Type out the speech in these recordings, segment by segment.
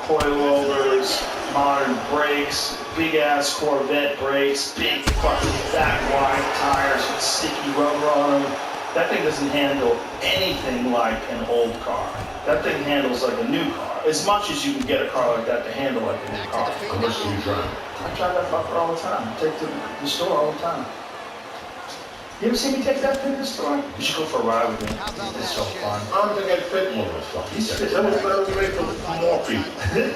coilovers, modern brakes, big-ass Corvette brakes, big fucking fat wide tires with sticky rubber on them. That thing doesn't handle anything like an old car. That thing handles like a new car. As much as you can get a car like that to handle like a new car. How much do you drive? I drive that fucker all the time. I take it to the store all the time. You ever see me take that thing to the store? You should go for a ride with me. It's so fun. I don't think I'd fit more of a fucking He's fit. That was made for more people.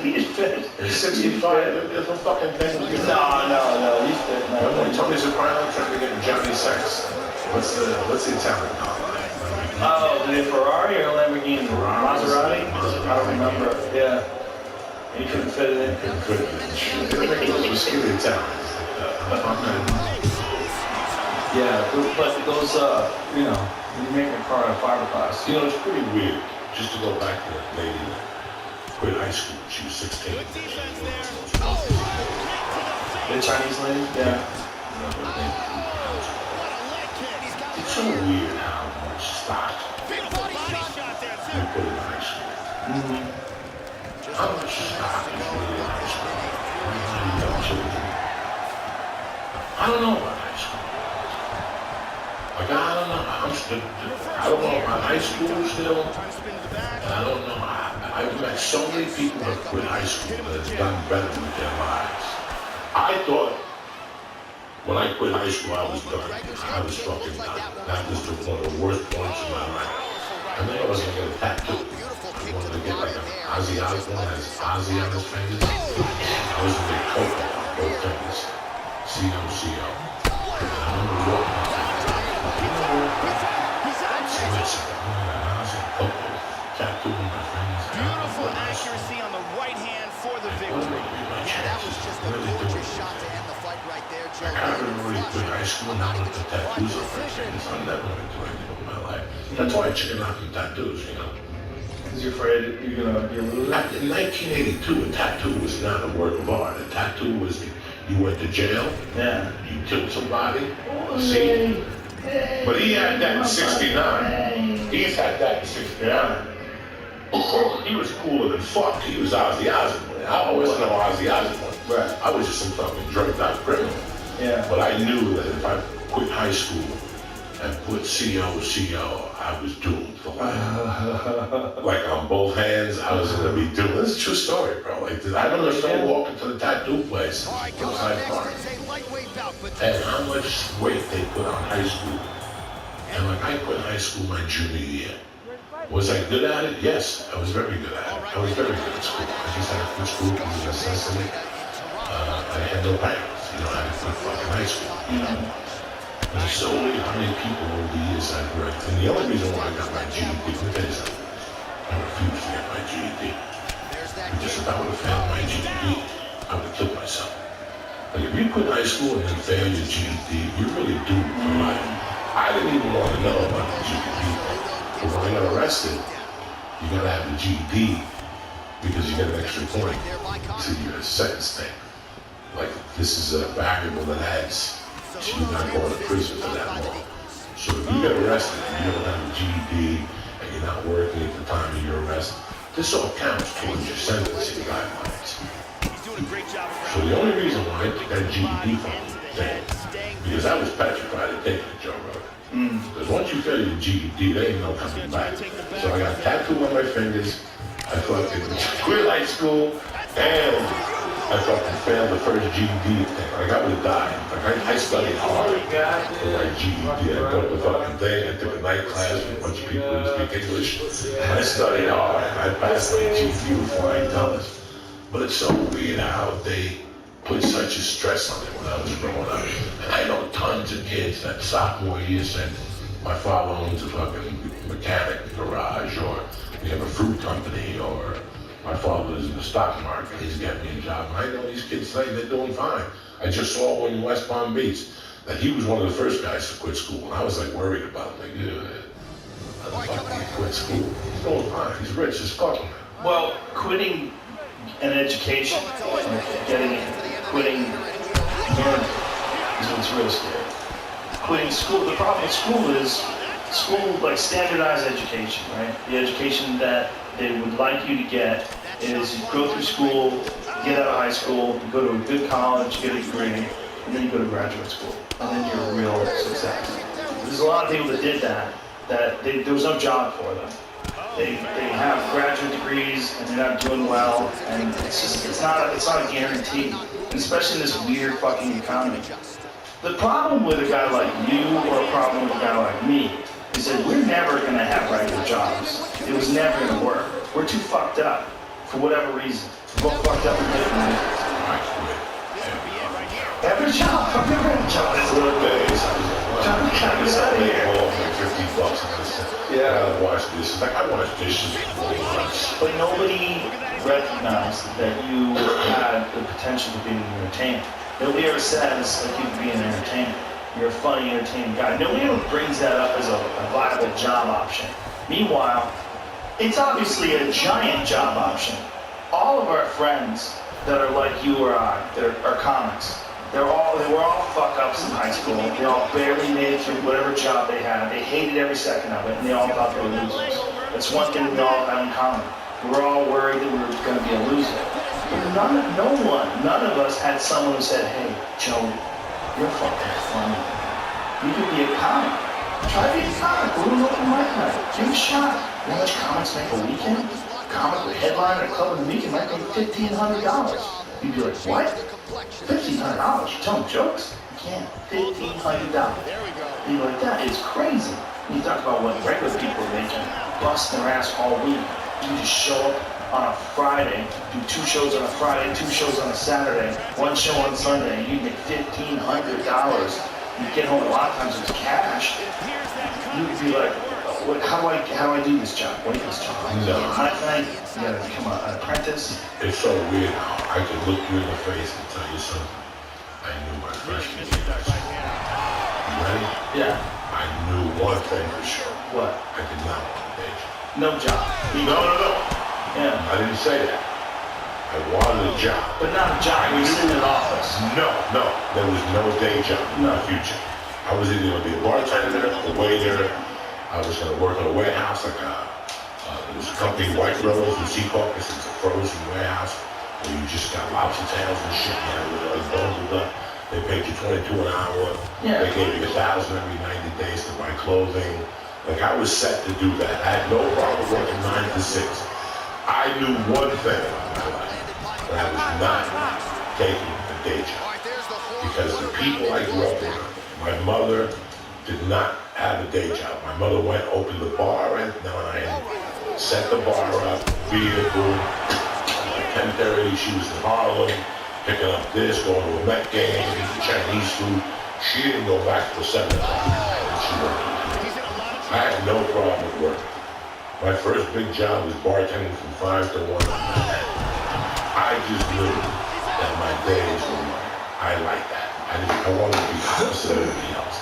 He's fit. At 65, there's no fucking thing. No, he's fit. Remember when Tony Soprano tried to get Johnny Sex? What's the Italian car? Oh, the Ferrari or Lamborghini? Maserati? I don't remember. Yeah. He couldn't fit it in. Couldn't fit it in. They make those skinny Italians. Yeah, but those, you know, when you make a car out of fiberglass. You know, it's pretty weird, just to go back to that lady that quit high school. She was 16. The Chinese lady? Yeah. It's so weird how much stock they put in high school. Mm-hmm. How much stock is really in high school? Young children. I don't know about high school. Like, I don't know. I don't know about high school still. And I don't know. I've met so many people that quit high school that have done better with their lives. I thought when I quit high school, I was done. I was fucking done. That was one of the worst points in my life. I knew I was going to get a tattoo. I wanted to get like an Ozzy Osbourne has Ozzy on his fingers. I was going to get Coco on both fingers. C-O-C-O. And I remember walking up to Beautiful accuracy on the right hand for the victory. Yeah, that was just a gorgeous shot to end the fight right there, Joe. I haven't really quit high school now with the tattoos on my fingers. I'm never going to do anything with my life. That's why I chicken out the tattoos, you know. Because you're afraid you're going to lose it? In 1982, a tattoo was not a work of art. A tattoo was you went to jail, Yeah. you killed somebody, see? But he had that in 69. He's had that in 69. He was cooler than fuck. He was Ozzy Osbourne. I wasn't no Ozzy Osbourne. Right. I was just some fucking drugged out criminal. Yeah. But I knew that if I quit high school and put C-O-C-O, I was doomed for life. Like on both hands, I was gonna be doomed. This is a true story, bro. Like I remember someone walking to the tattoo place outside Park. And how much weight they put on high school. And like I quit high school my junior year. Was I good at it? Yes, I was very good at it. I was very good at school. I just had to quit school because of necessity. I had no parents, you know, I had to quit fucking high school, you know. There's so many people over the years I've worked. And the only reason why I got my GED, let me tell you something. I refused to get my GED. Because if I would have failed my GED, I would have killed myself. Like if you quit high school and then fail your GED, you're really doomed for life. I didn't even want to know about the GED. But when I got arrested, you gotta have the GED because you get an extra point to your sentence thing. Like this is a variable that adds to you not going to prison for that long. So if you get arrested and you don't have a GED and you're not working at the time of your arrest, this all counts towards your sentencing guidelines. So the only reason why I took that GED thing, because I was petrified of taking it, Joe Rogan. Because once you fail your GED, there ain't no coming back. So I got a tattoo on my fingers. I fucking quit high school, and I fucking failed the first GED thing. Like I would have died. Like I studied hard for my GED. I got the fucking thing. I took a night class with a bunch of people who speak English. I studied hard. I passed my GED with flying colors. But it's so weird how they put such a stress on it when I was growing up. And I know tons of kids that sophomore year said, my father owns a fucking mechanic garage, or we have a fruit company, or my father is in the stock market, he's getting me a job. And I know these kids say they're doing fine. I just saw one in West Palm Beach that he was one of the first guys to quit school. And I was like worried about him, like, how the fuck did he quit school? He's doing fine, he's rich as fuck. Well, quitting an education, quitting learning is what's real scary. Quitting school, the problem with school is like standardized education, right? The education that they would like you to get is you go through school, get out of high school, you go to a good college, get a degree, and then you go to graduate school, and then you're a real success. There's a lot of people that did that there was no job for them. They have graduate degrees and they're not doing well, and it's not a guarantee, and especially in this weird fucking economy. The problem with a guy like you or a problem with a guy like me is that we're never going to have regular jobs. It was never going to work. We're too fucked up for whatever reason. We're both fucked up in different reasons. Every job, I've never had a job. It's a little bit. John, get out of here. $50. Yeah. I wash dishes. Like I wash dishes. But nobody recognized that you had the potential to be an entertainer. Nobody ever says like you can be an entertainer. You're a funny, entertaining guy. Nobody ever brings that up as a viable job option. Meanwhile, it's obviously a giant job option. All of our friends that are like you or I, that are comics, they were all fuck-ups in high school. They all barely made it through whatever job they had. They hated every second of it, and they all thought they were losers. That's one thing we all have in common. We were all worried that we were going to be a loser. But none of us had someone who said, hey, Joe, you're fucking funny. You could be a comic. Try to be a comic. Go to an open mic night. Give it a shot. You know how much comics make a weekend? A comic with a headline at a club in the weekend might make $1,500. You'd be like, what? $1,500? You're telling jokes? You can't. $1,500. You'd be like, that is crazy. And you talk about what regular people are making, busting their ass all week. You just show up on a Friday, do 2 shows on a Friday, 2 shows on a Saturday, 1 show on Sunday, and you'd make $1,500. You'd get home a lot of times with cash. You'd be like, how do I do this job? What is this job? No. How can I you gotta become an apprentice? It's so weird how I could look you in the face and tell you something. I knew my freshman year. You ready? Yeah. I knew one thing for sure. What? I did not want a day job. No job. No. Yeah. I didn't say that. I wanted a job. But not a job. You sit in an office. No. There was no day job in my future. I was either going to be a bartender, a waiter. I was going to work in a warehouse like there was a company, White Rose in Sea Caucus. It's a frozen warehouse where you just got lobster tails and shit. You had it bundled up. They paid you $22 an hour. Yeah. They gave you $1,000 every 90 days to buy clothing. Like I was set to do that. I had no problem working 9 to 6. I knew one thing about my life, that I was not taking a day job. Because the people I grew up with, my mother did not have a day job. My mother went, opened the bar at 9, set the bar up, beer, boom. Like 10:30, she was in Harlem, picking up this, going to a Met game, eating Chinese food. She didn't go back till 7 o'clock. She worked. I had no problem with work. My first big job was bartending from 5 to 1. I just knew that my days were mine. I like that. I wanted to be opposite of everybody else.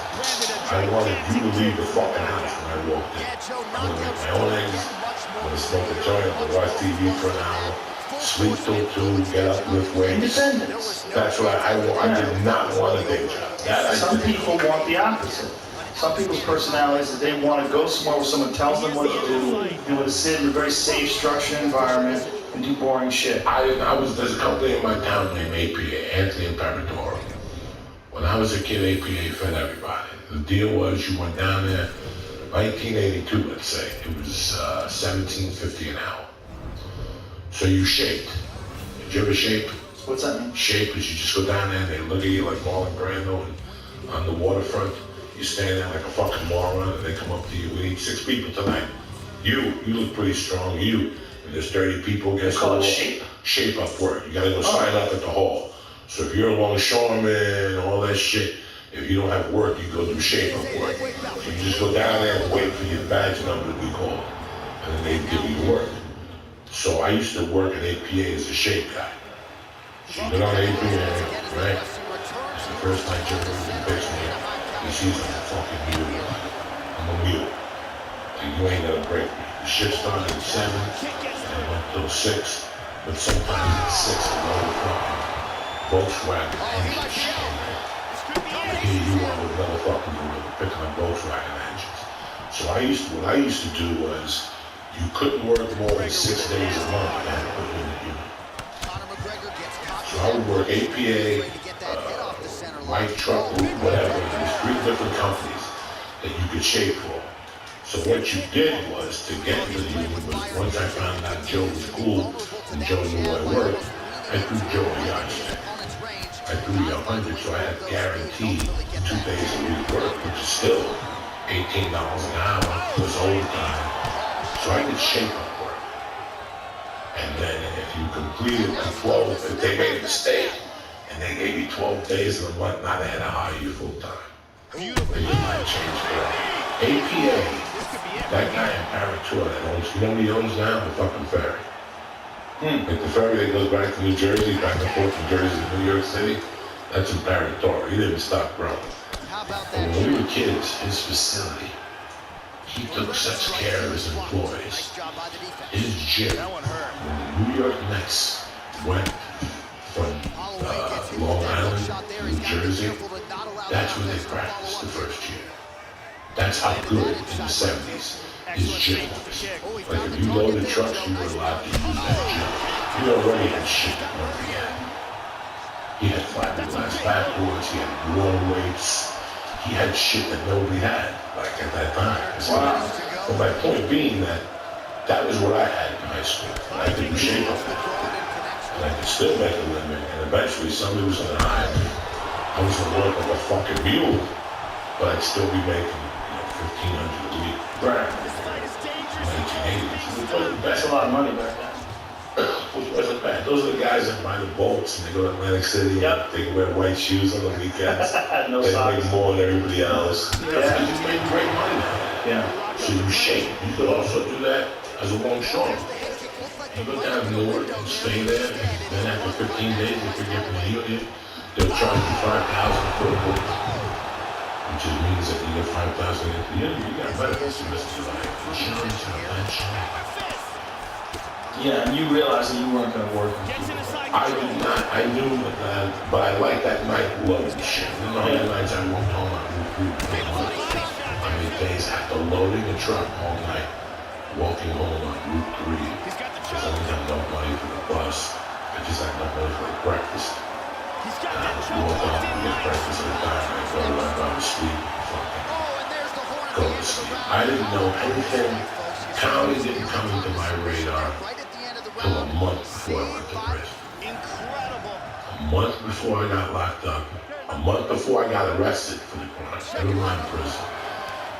I wanted you to leave the fucking house when I walked in. I'm gonna make my own eggs. I'm gonna smoke a joint. I'm gonna watch TV for an hour. Sleep till 2. Get up, lift weights. Independence. That's what I did not want a day job. Some people want the opposite. Some people's personalities is they want to go somewhere where someone tells them what to do. They want to sit in a very safe, structured environment and do boring shit. There's a company in my town named APA, Anthony and Paradoro. When I was a kid, APA fed everybody. The deal was you went down there, 1982, let's say. It was $17.50 an hour. So you shaped. Did you ever shape? What's that mean? Shape is you just go down there and they look at you like Marlon Brando and on the waterfront. You stand there like a fucking moron and they come up to you. We need 6 people tonight. You look pretty strong. And there's 30 people against the call wall. it shape? Shape up work. You gotta go sign up at the hall. So if you're a longshoreman, all that shit, if you don't have work, you go do shape up work. So you just go down there and wait for your badge number to be called. And then they give you work. So I used to work at APA as a shape guy. So you get on APA, right? It's the first night you're in the basement. He sees I'm a fucking mule. I'm a mule. And you ain't gonna break me. The shift started at 7 and it went till 6. But sometimes at 6 I know the fucking Volkswagen engines come in. And here you are with another fucking gorilla picking up Volkswagen engines. So what I used to do was You couldn't work more than 6 days a month. You had to put you in the unit. So I would work APA, light truck, whatever. There's 3 different companies that you could shape for. So what you did was, to get into the union, was once I found out Joe was cool and Joe knew I worked, I threw Joe a yard check. I threw you 100, so I had guaranteed 2 days a week work, which is still $18 an hour plus overtime. So I could shape up work. And then if you completed the 12, if they made a mistake and they gave you 12 days in a month, now they had to hire you full time. And your mind changed forever. APA, that guy in Paratura that owns, you know what he owns now? The fucking ferry. Like the ferry that goes back to New Jersey, back and forth from Jersey to New York City, that's in Paratura. He didn't stop growing. And when we were kids, his facility, he took such care of his employees. His gym, when the New York Knicks went from Long Island, New Jersey, that's where they practiced the first year. That's how good in the 70s his gym was. Like if you loaded trucks, you were allowed to use that gym. You already had shit that Murphy had. He had fiberglass backboards, he had warm weights, he had shit that nobody had, like at that time. Wow. But my point being that was what I had in high school. I could do shape up there. And I could still make a living, and eventually somebody was gonna hire me. I was gonna work like a fucking mule, but I'd still be making, $1,500 a week. Right. 1980s. That's a lot of money back then. Which wasn't bad. Those are the guys that buy the boats and they go to Atlantic City and they can wear white shoes on the weekends. No they socks. make more than everybody else. Yeah. You make great money now. Yeah. So you shape. You could also do that as a longshoreman. You go down to Newark and stay there, and then after 15 days, if you get from the union, they'll charge you $5,000 for a book. Which just means that you get $5,000 at the end, you got benefits the rest of your life. Insurance and pension. Yeah, and you realized that you weren't going to work. I did not. I knew that, but I liked that night loading shit. You know how many nights I walked home on Route 3? How many days after loading the truck all night, walking home on Route 3, because I didn't have no money for the bus. I just had no money for the breakfast. And I would walk up and get breakfast at a time, and I'd go to sleep, fucking go to sleep. I didn't know anything. Comedy didn't come into my radar till a month before I went to prison. A month before I got locked up, a month before I got arrested for the crime, never mind prison.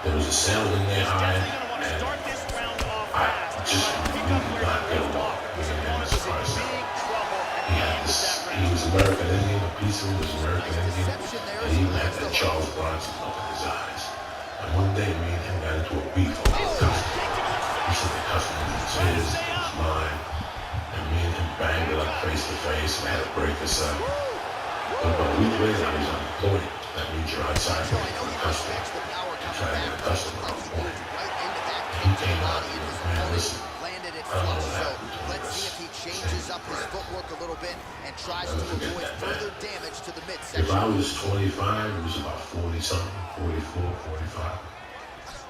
There was a salesman they hired, and I just really did not get along with him as a person. He was American Indian, a piece of him was American Indian, and he even had that Charles Bronson look in his eyes. And one day, me and him got into a beef over the customer. He said the customer was his, it was mine, and me and him banged it up face to face, and had to break us up. But about a week later, I was unemployed. That means you're outside waiting for a customer to try to get a customer on point. And he came out and he was, man, listen, I don't know what happened between us. Changes up his footwork a little bit and tries to avoid further damage to the midsection. If I was 25, it was about 40-something, 44, 45.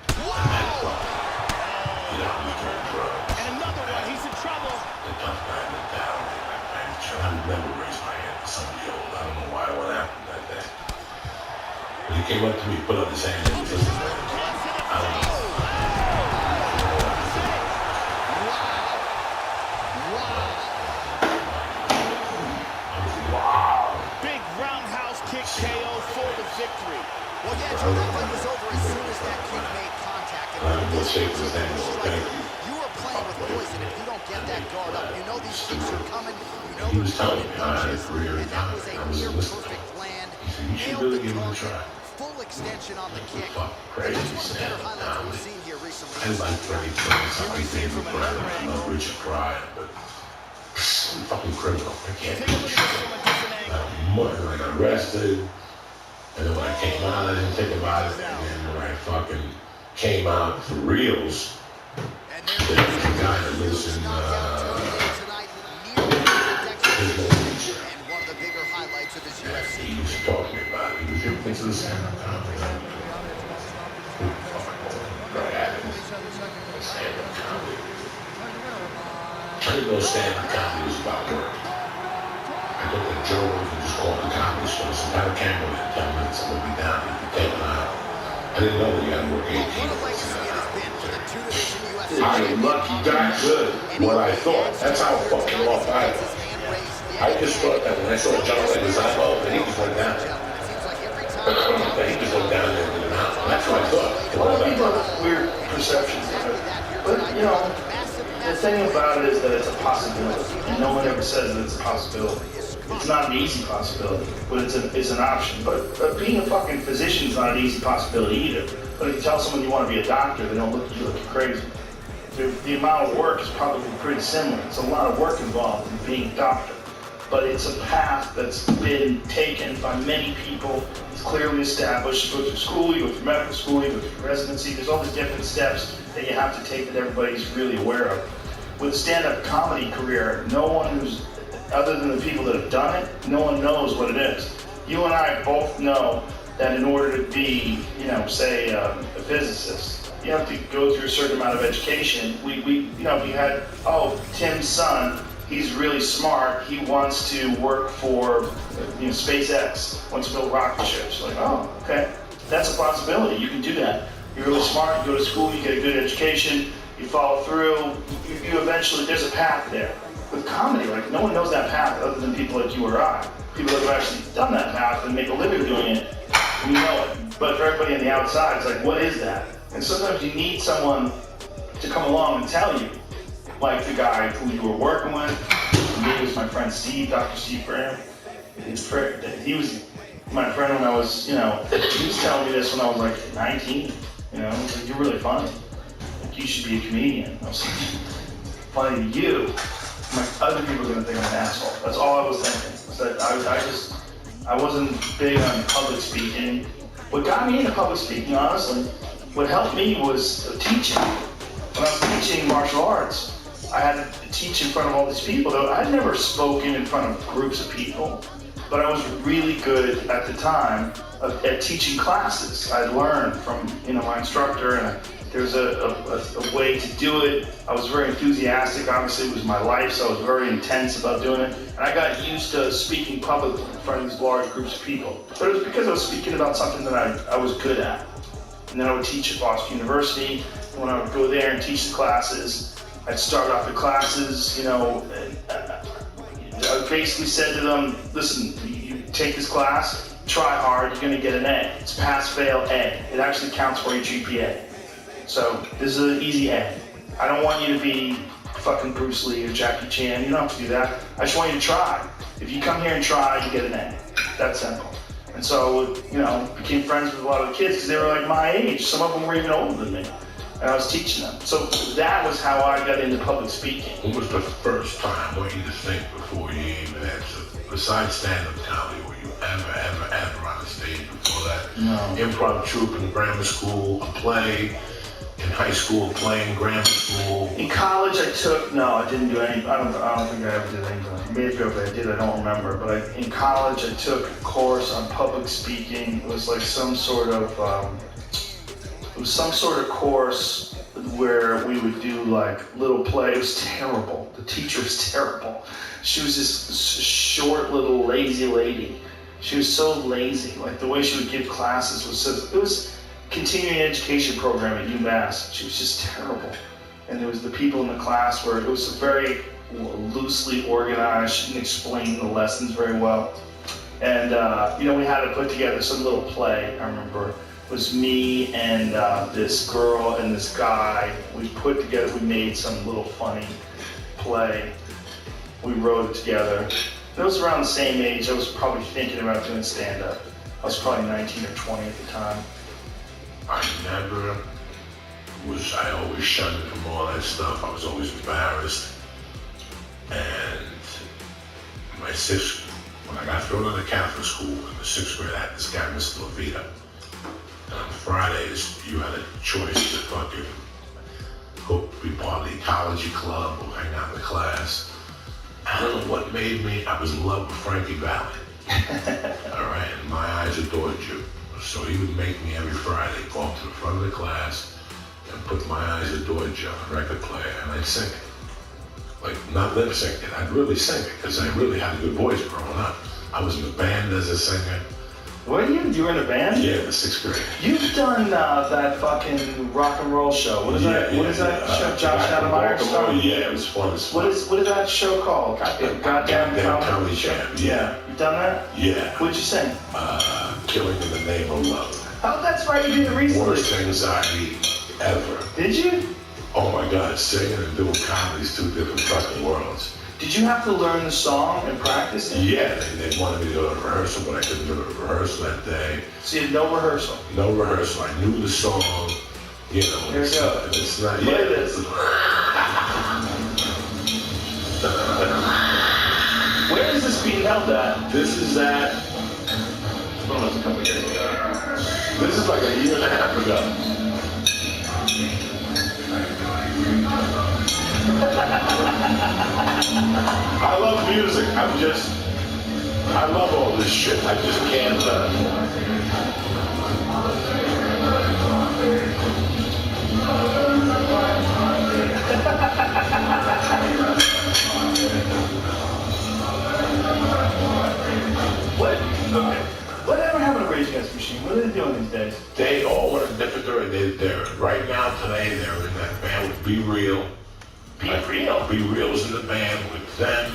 And that fuck, you know, he was doing drugs. And another one, he's in trouble. The tough guy looked down on me like, man, I would never raise my hand to somebody old. I don't know why, what happened that day. But he came up to me, put up his hand, and he was listening, man, I don't know. Big roundhouse kick KO for the victory. Well, yeah, Joe, that fight was over as soon as that kick made contact. And We'll shake his hand, thank you. You are playing with poison if you don't get that guard up. You know these kicks are coming. You know He was they're telling coming me I had a punches, career in and that was comedy. a I was near listening. perfect land. He said, you should Nailed really the give him a target. try. Full extension on the kick. Fuck, And crazy that's one of the better stand-up highlights comedy. we've seen here recently. I like Freddie Prinze, I like David Brown, I love Richard Pryor, but I'm fucking criminal. I can't Take a do look at shit. this from a different angle. I got arrested, and then when I came out, I didn't think about it, and then when I fucking came out for reals, there was a guy that lives in, his name, And one of the bigger highlights of his and UFC he used to talk to me about it. He was everything to the stand-up comedy. Drug addicts, stand-up comedy. I didn't know stand-up comedy was about work. I looked at Joe Rogan just called the comedy store. So got a camera in 10 minutes. I'm gonna be down here. You take it out. I didn't know that you had to work 18 hours. I got good what I thought. That's how fucking off I was. I just thought that when I saw John Leguizamo, that he just went down there. That he just went down there and did it out. That's what I thought. A lot of people have weird perceptions of it. But, you know, the thing about it is that it's a possibility. And no one ever says that it's a possibility. It's not an easy possibility, but it's an option. But being a fucking physician is not an easy possibility either. But if you tell someone you want to be a doctor, they don't look at you like you're crazy. The amount of work is probably pretty similar. It's a lot of work involved in being a doctor. But it's a path that's been taken by many people. It's clearly established. You go through school, you go through medical school, you go through residency. There's all these different steps that you have to take that everybody's really aware of. With a stand-up comedy career, no one who's, other than the people that have done it, no one knows what it is. You and I both know that in order to be, you know, say a physicist, you have to go through a certain amount of education. We had, oh, Tim's son, he's really smart. He wants to work for, you know, SpaceX, wants to build rocket ships. Like, oh, okay, that's a possibility. You can do that. You're really smart. You go to school. You get a good education. You follow through. You eventually, there's a path there. With comedy, like, no one knows that path other than people like you or I. People that have actually done that path and make a living doing it, you know it. But for everybody on the outside, it's like, what is that? And sometimes you need someone to come along and tell you, like the guy who you were working with. For me, it was my friend Steve, Dr. Steve Graham. He was my friend when I was, you know, he was telling me this when I was like 19. You know, he was like, you're really funny. Like, you should be a comedian. I was like, funny to you. My other people are gonna think I'm an asshole. That's all I was thinking. So I wasn't big on public speaking. What got me into public speaking, honestly, what helped me was teaching. When I was teaching martial arts, I had to teach in front of all these people. I'd never spoken in front of groups of people, but I was really good at the time at teaching classes. I learned from, you know, my instructor, and there was a way to do it. I was very enthusiastic. Obviously, it was my life, so I was very intense about doing it. And I got used to speaking publicly in front of these large groups of people. But it was because I was speaking about something that I was good at. And then I would teach at Boston University. And when I would go there and teach the classes, I'd start off the classes, you know, I basically said to them, listen, you take this class, try hard, you're gonna get an A. It's pass, fail, A. It actually counts for your GPA. So this is an easy A. I don't want you to be fucking Bruce Lee or Jackie Chan. You don't have to do that. I just want you to try. If you come here and try, you get an A. That's simple. And so, you know, became friends with a lot of the kids because they were like my age. Some of them were even older than me. And I was teaching them. So that was how I got into public speaking. What was the first time, I want you to think before you even answer, besides stand-up comedy, were you ever on a stage before that? No. Improv troupe in grammar school, a play, in high school, playing grammar school. In college, I didn't do any, I don't think I ever did anything. Maybe if I did, I don't remember. But in college, I took a course on public speaking. It was like some sort of course where we would do like little play. It was terrible. The teacher was terrible. She was this short little lazy lady. She was so lazy. Like the way she would give classes it was continuing education program at UMass. She was just terrible. And there was the people in the class where it was very loosely organized. She didn't explain the lessons very well. And you know, we had to put together some little play. I remember it was me and this girl and this guy. We made some little funny play. We wrote it together. It was around the same age. I was probably thinking about doing stand-up. I was probably 19 or 20 at the time. I always shunned from all that stuff. I was always embarrassed. And my sixth, when I got thrown into Catholic school in the 6th grade, I had this guy, Mr. Levita. And on Fridays, you had a choice to fucking be part of the ecology club or hang out in the class. I don't know what made me, I was in love with Frankie Valli. All right, and my eyes adored you. So he would make me every Friday go up to the front of the class and put My Eyes Adored You on a record player, and I'd sing it. like not lip syncing. I'd really sing it because I really had a good voice growing up. I was in a band as a singer. What are you? You were in a band? Yeah, in the 6th grade. You've done that fucking rock and roll show. What is that? What is that show? Josh Adameyer's show? Yeah, it was fun. What is that show called? Goddamn Comedy Jam. Yeah. You done that? Yeah. What'd you sing? Killing in the Name of Love. Oh, that's right. You did it recently. Worst anxiety ever. Did you? Oh my God, singing and doing comedy is 2 different fucking worlds. Did you have to learn the song and practice it? Yeah, they wanted me to go to rehearsal, but I couldn't go to rehearsal that day. So you had no rehearsal? No rehearsal. I knew the song, you know. Here we go. It's not. Play Yeah. this. Where is this being held at? This is at. Well, it's a couple years ago. This is like a year and a half ago. I love music. I love all this shit. I just can't. Whatever happened to Rage Against the Machine? What are they doing these days? They all went in different directions. They're right now today. They're in that band with Be Real. Be Real? Be Real's in the band with them.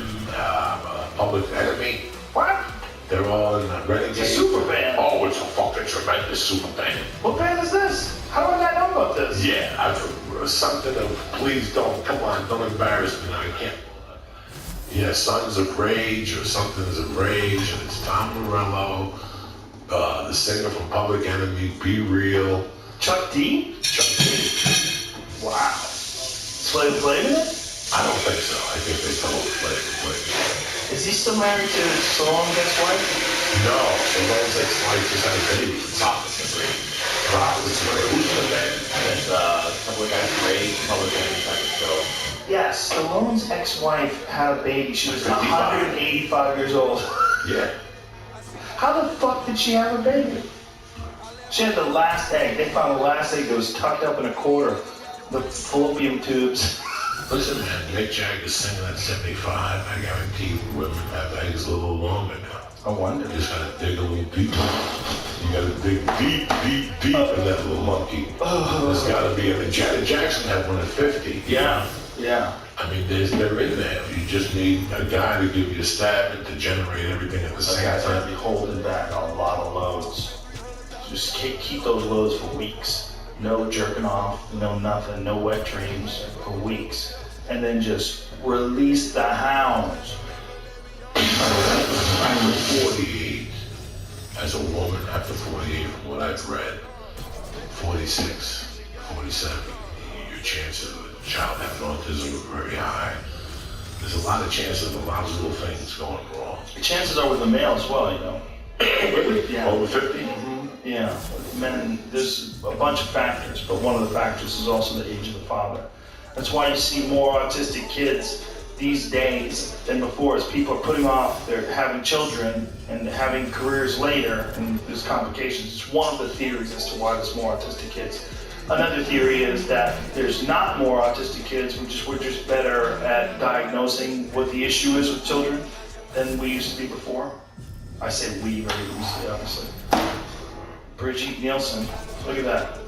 Public Enemy. What? They're all in the Renegade. It's a super band. Oh, it's a fucking tremendous super band. What band is this? How do I not know about this? Yeah, I've something of please don't, come on, don't embarrass me. No, I can't. Yeah, Sons of Rage or Something's of Rage, and it's Tom Morello, the singer from Public Enemy, Be Real. Chuck D? Chuck D. Wow. Slave played in it? I don't think so. I think they told play. Is he still married to Salone's ex-wife? No, Salone's ex-wife just had a baby. Obviously. Who's in the band? It's Public Enemy, Public Enemy type of show. Yes, Salone's ex-wife had a baby. She was 185 years old. Yeah. How the fuck did she have a baby? She had the last egg. They found the last egg that was tucked up in a quarter. The fallopian tubes. Listen, man, Mick Jagger's singing at 75. I guarantee women have eggs a little longer now. I wonder. You just gotta dig a little deeper. You gotta dig deep in that little monkey. There's gotta be a Janet Jackson had one at 50. Yeah. I mean, they're in there. You just need a guy to give you a stab and to generate everything at the Those same guys are time. gonna be holding back on a lot of loads. Just keep those loads for weeks. No jerking off, no nothing, no wet dreams for weeks. And then just release the hounds. After 48, as a woman, after 48, from what I've read, 46, 47, your chances of a child having autism are very high. There's a lot of chances of a lot of little things going wrong. The chances are with the male as well, you know. Really? Yeah. Over 50? Yeah, with men, there's a bunch of factors, but one of the factors is also the age of the father. That's why you see more autistic kids these days than before, as people are putting off their having children and having careers later, and there's complications. It's one of the theories as to why there's more autistic kids. Another theory is that there's not more autistic kids, we're just better at diagnosing what the issue is with children than we used to be before. I say we very loosely, obviously. Brigitte Nielsen, look at that.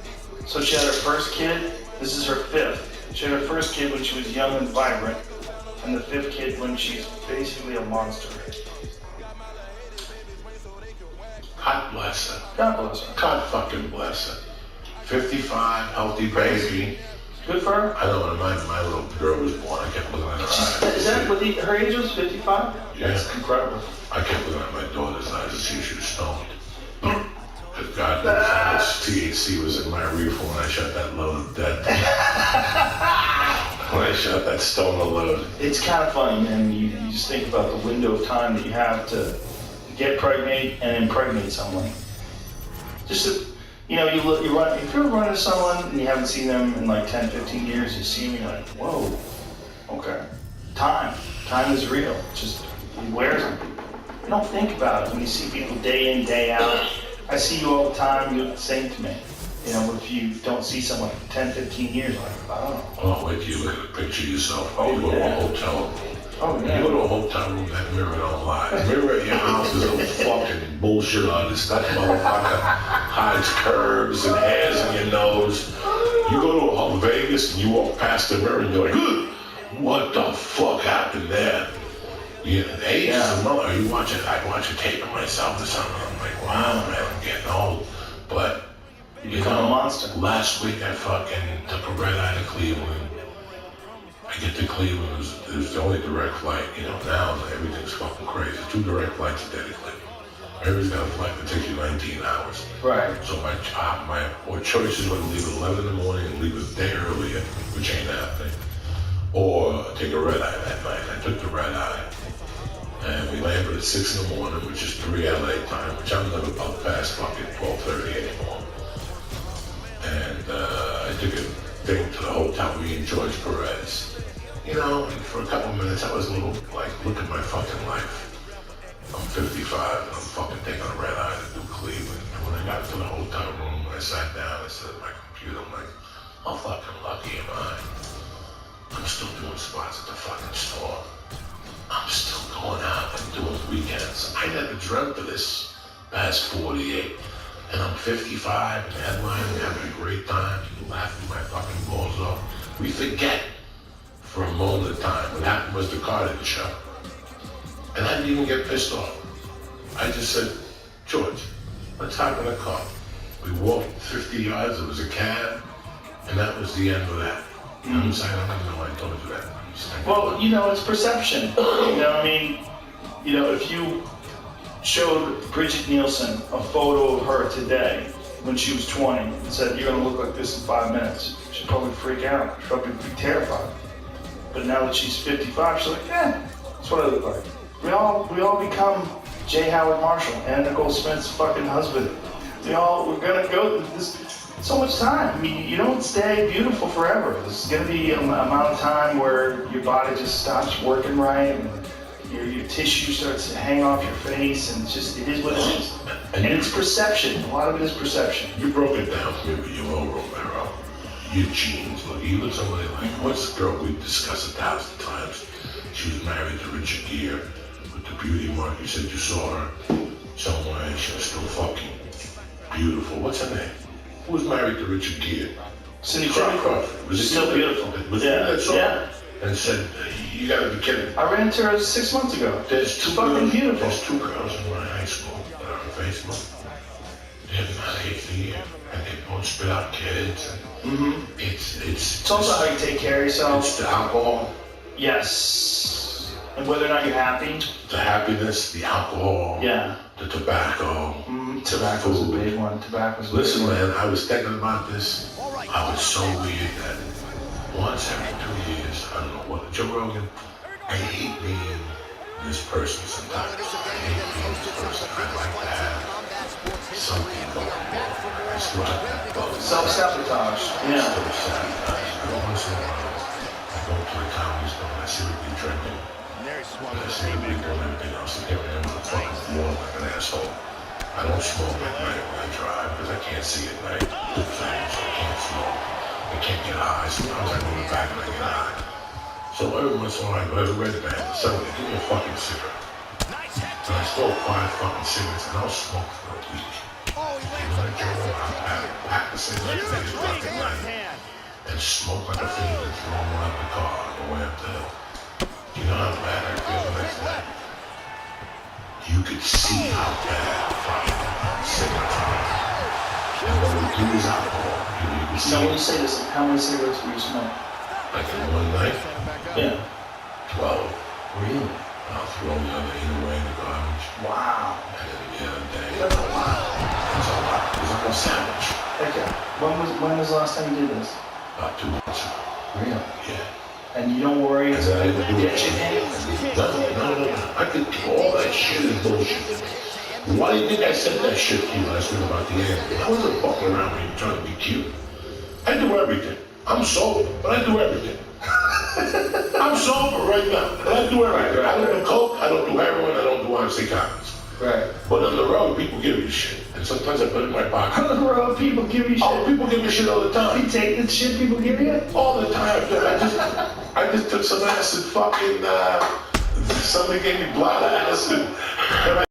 So she had her first kid, this is her 5th. She had her first kid when she was young and vibrant, and the 5th kid when she's basically a monster. God bless her. God bless her. God fucking bless her. 55, healthy baby. Good for her. I know when my little girl was born, I kept looking at her eyes. Is that what her age was, 55? Yeah. That's incredible. I kept looking at my daughter's eyes to see if she was stoned. Because God knows how much THC was in my reefer when I shot that load of dead. When I shot that stoner load. It's kind of funny, man. You just think about the window of time that you have to get pregnant and impregnate someone. Just to, you know, if you're running to someone and you haven't seen them in like 10, 15 years, you see them, you're like, whoa, okay. Time is real. It's just, it wears on people. You don't think about it when you see people day in, day out. I see you all the time, you're the same to me. You know, if you don't see someone for 10, 15 years, like, I don't know. Oh, wait till you look at a picture of yourself. Oh, you go to a hotel room. Oh, You yeah. go to a hotel room, that mirror don't lie. The mirror at your house is a fucking bullshit artist. That motherfucker hides curves and hairs in your nose. You go to Vegas and you walk past the mirror and you're like, "Ugh, what the fuck happened there?" Yeah, the age is a mother. I watch a tape of myself or something. I'm like, wow, man, I'm getting old. But You become a monster. last week I fucking took a red eye to Cleveland. I get to Cleveland, it was the only direct flight. You know, now everything's fucking crazy. 2 direct flights a day to Cleveland. Everybody's got a flight that takes you 19 hours. Right. So my choice is whether to leave at 11 in the morning and leave a day earlier, which ain't happening, or take a red eye that night. I took the red eye. And we landed at 6 in the morning, which is 3 LA time, which I'm never up past fucking 12:30 anymore. And I took a thing to the hotel, me and George Perez. You know, and for a couple minutes I was a little like, look at my fucking life. I'm 55 and I'm fucking taking a red eye to do Cleveland. And when I got to the hotel room, I sat down, I said at my computer, I'm like, how fucking lucky am I? I'm still doing spots at the fucking store. I'm still going out and doing weekends. I never dreamt of this past 48. And I'm 55 and headlining, having a great time. People laughing my fucking balls off. We forget for a moment of time. What happened was the car didn't show. And I didn't even get pissed off. I just said, George, let's hop in a car. We walked 50 yards, there was a cab, and that was the end of that. You know what I'm saying? I don't even know why I told you that. Well, you know, it's perception. You know, I mean, you know, if you showed Bridget Nielsen a photo of her today when she was 20 and said, you're going to look like this in 5 minutes, she'd probably freak out. She'd probably be terrified. But now that she's 55, she's like, that's what I look like. We all become J. Howard Marshall, Anna Nicole Smith's fucking husband. We're going to go this. So much time. I mean, you don't stay beautiful forever. There's going to be an amount of time where your body just stops working right, and your tissue starts to hang off your face, and it is what it is. And it's perception. A lot of it is perception. You broke it down for me with your own Romero. Your genes. Look, you look somebody like, what's the girl we've discussed 1,000 times? She was married to Richard Gere with the beauty mark. You said you saw her somewhere and she was still fucking beautiful. What's her name? Who was married to Richard Gere? Cindy Crawford. Was it Still beautiful. Was that song? Yeah. And said, you gotta be kidding. I ran into her 6 months ago. There's 2 fucking girls, beautiful. There's 2 girls in my high school that are on Facebook. They're not 80 and they both spit out kids. And it's also how you take care of yourself. It's the alcohol. Yes. And whether or not you're happy. The happiness, the alcohol. Yeah. The tobacco. Tobacco's a big one. Listen, man, I was thinking about this. I was so weird that once every 2 years, I don't know what, Joe Rogan, I hate being this person sometimes. I hate being this person. I like to have something going on. I still have that bug. Self-sabotage. Yeah. Self-sabotage. Every once in a while, I go to the comedy store and I see what they're drinking. And I see what they're doing and everything else. And here I am on the fucking floor like an asshole. I don't smoke at night when I drive because I can't see at night. So I can't smoke. I can't get high. Sometimes I go in the back and I get high. So every once in a while I go to the red band and suddenly give me a fucking cigarette. And I smoke 5 fucking cigarettes and I'll smoke for a week. You know what I do? I'll pack the cigarettes at 8 o'clock at night and smoke like a fiend and throw them around the car on the way up the hill. You know how bad I feel the next day? You could see how bad fucking cigarettes are. And what we do is alcohol. You can see. Now, when you say this, how many cigarettes will you smoke? Like in one night? Yeah. 12. Really? I'll throw the other 8 away in the garbage. Wow. And then the other day. That's a lot. That's a lot. Because I'm a sandwich. Okay. When was the last time you did this? About 2 months ago. Really? Yeah. And you don't worry And then I didn't do get it. your hands? No. I could do all that shit is bullshit. Why do you think I said that shit to you last week about the end? I wasn't fucking around when you were trying to be cute. I do everything. I'm sober, but I do everything. I'm sober right now, but I do everything. I don't do coke, I don't do heroin, I don't do oxycontins. Right. But on the road, people give you shit. And sometimes I put it in my pocket. On the road, people give you shit. Oh, people give me shit all the time. You take the shit people give you? All the time. I just took some acid fucking, somebody gave me blood acid.